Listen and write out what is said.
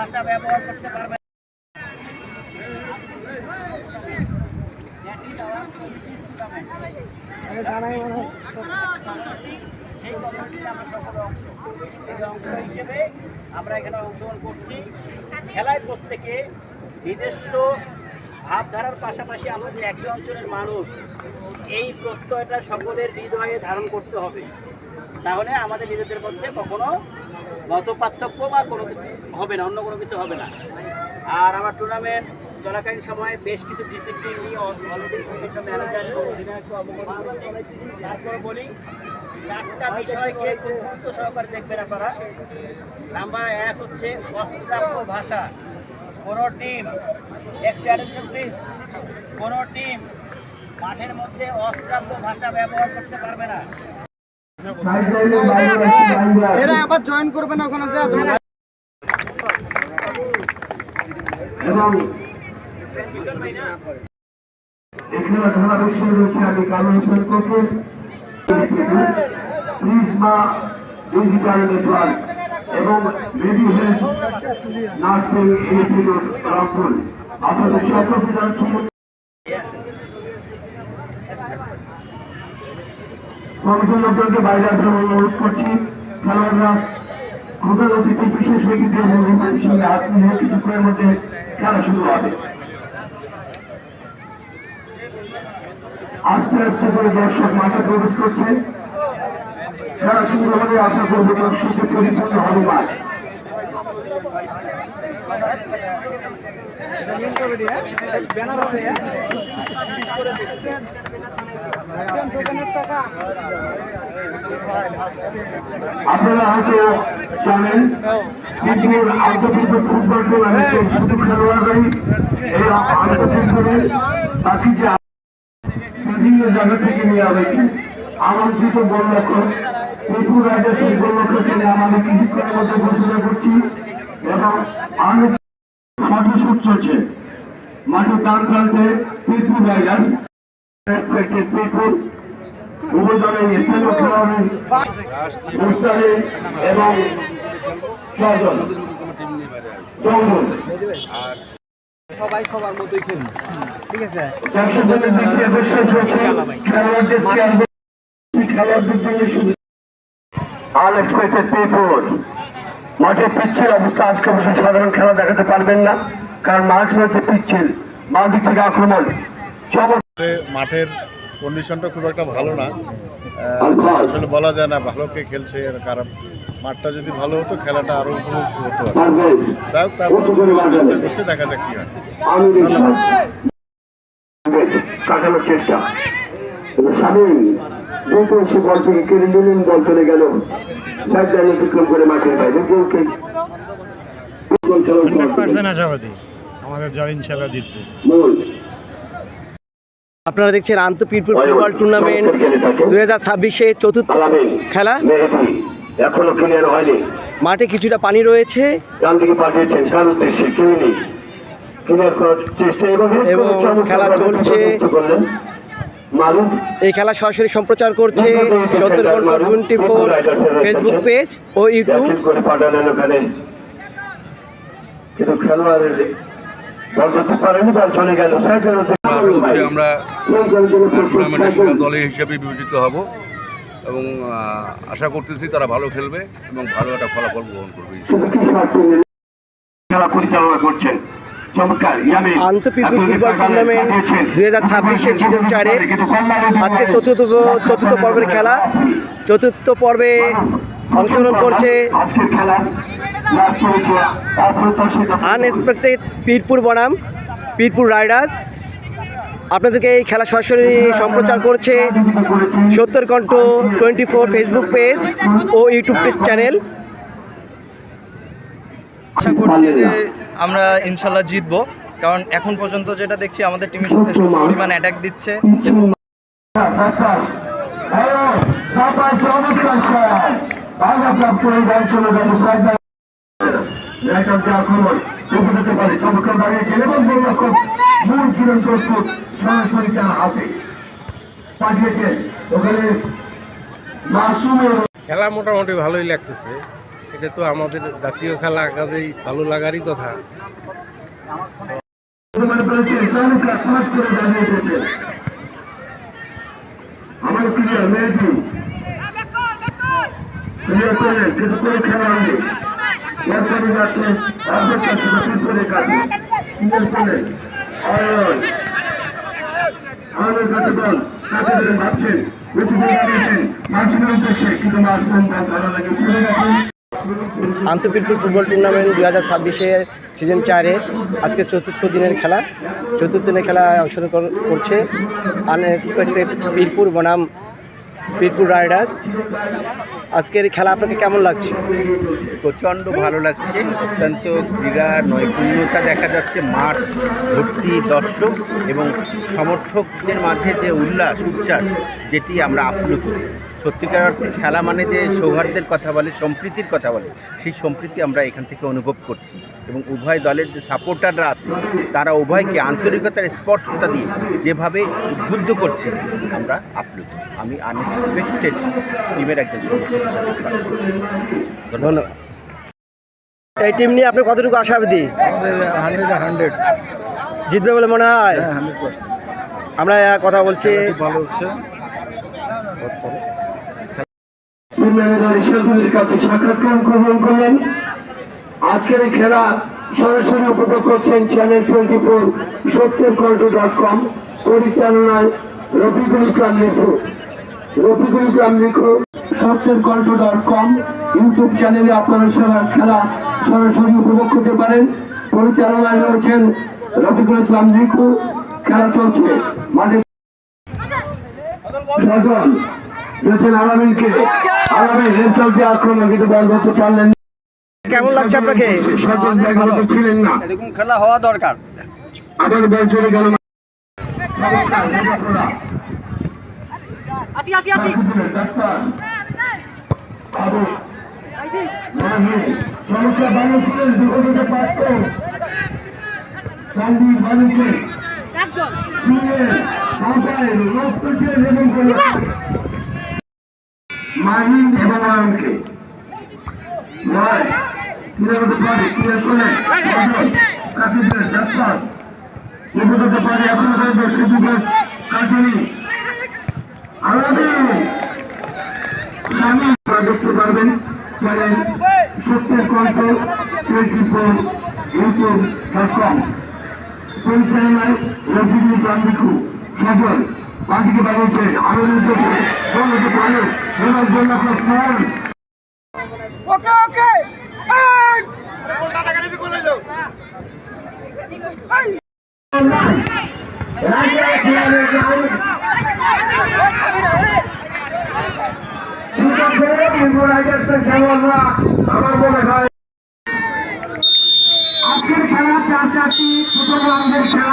ভাষা ব্যবহার করতে পারবে না। সেই কমিউনিটির আমরা সকলে অংশ হিসেবে আমরা এখানে অংশগ্রহণ করছি। খেলায় প্রত্যেকে নিজস্ব ভাবধারার পাশাপাশি আমরা যে একই অঞ্চলের মানুষ, এই প্রত্যয়টা সকলের হৃদয়ে ধারণ করতে হবে। তাহলে আমাদের নিজেদের মধ্যে কখনো মত পার্থক্য বা কোনো কিছু হবে না, অন্য কোনো কিছু হবে না। আর আমার টুর্নামেন্ট চলাকালীন সময়ে বেশ কিছু ডিসিপ্লিন নিয়ে অলরেডি বিভিন্ন ম্যানেজার এবং অধিনায়ককে অবগত করেছি। তারপর বলি, 4টা বিষয়কে খুব গুরুত্ব সহকারে দেখবেন আপনারা। নাম্বার 1 হচ্ছে অশ্রাব্য ভাষা। কোনো টিম, একটু অ্যাটেনশন প্লিজ, কোনো টিম মাঠের মধ্যে অশ্রাব্য ভাষা ব্যবহার করতে পারবে না। এরা আবার জয়েন করবে না ওখানে যা এবং এখানে ধারা বিষয় রয়েছে। আমি কালো হিসেবে করবো প্রিজমা ডিজিটাল নেটওয়ার্ক এবং মেডি হেলথ নার্সিং ইনস্টিটিউট রামপুর আপনাদের সকলকে জানাচ্ছি কমিটির লোকজনকে বাইরে আসার অনুরোধ করছি। খেলোয়াড়রা প্রধান অতিথি বিশেষ ব্যক্তিদের সঙ্গে হাত মিলিয়ে কিছুক্ষণের মধ্যে খেলা শুরু হবে। আস্তে আস্তে করে দর্শক মাঠে প্রবেশ করছে। খেলা শুরু হলে আশা করবো দর্শকের পরিপূর্ণ হবে মাঠ। আপনারা হয়তো জানেন ফুটবল টুর্নামেন্টের শুধু খেলোয়াড়রাই এই আন্তর্জাতিক বাকি যে বিভিন্ন জায়গা থেকে নেওয়া হয়েছে। আমন্ত্রিত গোলরক্ষক ত্রিপুর রাইডার্সের গোলরক্ষককে আমাদের কিছুক্ষণের মধ্যে ঘোষণা করছি এবং অনেক ফটোশুট চলছে মাঠের ডান প্রান্তে। ত্রিপুর রাইডার্স ত্রিপুর উভয় দলের স্থানীয় খেলোয়াড় এবং সজল জঙ্গল সবাই সবার মতোই খেলবে, ঠিক আছে? মাঠে পিচ্ছিল অবস্থা, আজকে অবশ্য সাধারণ খেলা দেখাতে পারবেন না, কারণ মাঠ রয়েছে পিচ্ছিল, বাঁ দিক থেকে আক্রমণ। মাঠের কন্ডিশনটা খুব একটা ভালো না, আসলে বলা যায় না ভালো কে খেলছে, কারণ মাঠটা যদি ভালো হতো খেলাটা আরো উপভোগ হতো। যাই হোক, তারপর চেষ্টা করছে, দেখা যাক কি হয়। কাটানোর চেষ্টা স্বামীন দ্রুত সে বল থেকে কেড়ে নিলেন, বল চলে গেল অতিক্রম করে মাঠের বাইরে। আশাবাদী আমাদের জয় ইনশাআল্লাহ জিতবে। আপনারা দেখছেন আন্তঃপিরপুর ফুটবল টুর্নামেন্ট 2026-এ চতুর্থ খেলা। এখনো ক্লিয়ার হয়নি, মাঠে কিছুটা পানি রয়েছে ডান দিকে পাঠিয়েছেন, কার উদ্দেশ্যে কেউ নেই, ক্লিয়ার করার চেষ্টা এবং খেলা চলছে। এই খেলা সরাসরি সম্প্রচার করছে 70ঘণ্টা24 ফেসবুক পেজ ও ইউটিউব। করে পাঠালেন ওখানে, কিন্তু খেলোয়াড়ের আমরা টুর্নামেন্টের সেরা দলে হিসেবে বিবেচিত হব এবং আশা করতেছি তারা ভালো খেলবে এবং ভালো একটা ফলাফল গ্রহণ করবে। খেলা পরিচালনা করছেন আন্তঃপিরপুর ফুটবল টুর্নামেন্ট 2026-এর সিজন 4-এর আজকে চতুর্থ পর্বের খেলা। চতুর্থ পর্বে অংশগ্রহণ করছে আনএক্সপেক্টেড পিরপুর বনাম পিরপুর রাইডার্স। আপনাদেরকে এই খেলা সরাসরি সম্প্রচার করছে 70ঘণ্টা24 ফেসবুক পেজ ও ইউটিউব চ্যানেল। আশা করছি যে আমরা ইনশাল্লাহ জিতবো, কারণ এখন পর্যন্ত যেটা দেখছি আমাদের টিমে যথেষ্ট পরিমাণ অ্যাটাক দিচ্ছে। খেলা মোটামুটি ভালোই লাগতেছে, এটা তো আমাদের জাতীয় খেলা, কাজেই ভালো লাগারই কথা। আমার প্রিয় মেয়েটি কিছু করে খেলা হবে যাচ্ছে অর্ধেক কাছে করে কাছে আমাদের কাছে বল কাছে ধরে ভাবছেন মানুষের উদ্দেশ্যে কিন্তু মাছ ভালো লাগে চলে গেছেন। আন্তঃপিরপুর ফুটবল টুর্নামেন্ট 2026-এর সিজন 4-এ আজকে চতুর্থ দিনের খেলা। চতুর্থ দিনের খেলায় অংশগ্রহণ করছে আনএক্সপেক্টেড পীরপুর বনাম পীরপুর রাইডার্স। আজকের খেলা আপনাকে কেমন লাগছে? প্রচণ্ড ভালো লাগছে, অত্যন্ত ক্রীড়া নৈপুণ্যতা দেখা যাচ্ছে, মাঠ ভর্তি দর্শক এবং সমর্থকদের মাঝে যে উল্লাস উচ্ছ্বাস, যেটি আমরা আপ্লুত। সত্যিকার অর্থে খেলা মানে যে সৌহার্দ্যের কথা বলে, সম্প্রীতির কথা বলে, সেই সম্প্রীতি আমরা এখান থেকে অনুভব করছি এবং উভয় দলের যে সাপোর্টাররা আছে তারা উভয়কে আন্তরিকতার স্পর্শতা দিয়ে যেভাবে উদ্বুদ্ধ করছে, আমরা আপ্লুত। আমি আনএক্সপেক্টেড টিমের একজন সমর্থক হিসাবে কাজ করছি। ধন্যবাদ। এই টিম নিয়ে আপনি কতটুকু আশাবাদী? 100 জিতবে বলে মনে হয়? 100%। আমরা কথা বলছি। ভালো হচ্ছে। কাছে সাক্ষাৎকার গ্রহণ করলেন। আজকের এই খেলা সরাসরি উপভোগ করছেন চ্যানেল 24 সত্যেরকণ্ঠ.com পরিচালনায় রফিকুল ইসলাম লিখু। সত্যেরকণ্ঠ.com ইউটিউব চ্যানেলে আপনারা খেলা সরাসরি উপভোগ করতে পারেন। পরিচালনায় রয়েছেন রফিকুল ইসলাম লিখু। খেলা চলছে মাঠে। আলামিনকে আলামিন রেজাল্ট দিয়ে আক্রমণ কিন্তু বল করতে পারলেন। কেমন লাগছে আপনাকে? ছিলেন না, এরকম খেলা হওয়া দরকার। আবার বল চলে গেল। মাহিন এবং আয়নকে পারে এখনো দেখতে পারবেন চ্যানেল সত্যেরকণ্ঠ.com পরিচালনায় রফিকুল ইসলাম লিখু। সফল বাদিকে বানিয়েছে আমাদের উদ্দেশ্যে আমার মনে হয় আজকের খেলা 4-4টি ছোট রাউন্ডের খেলা।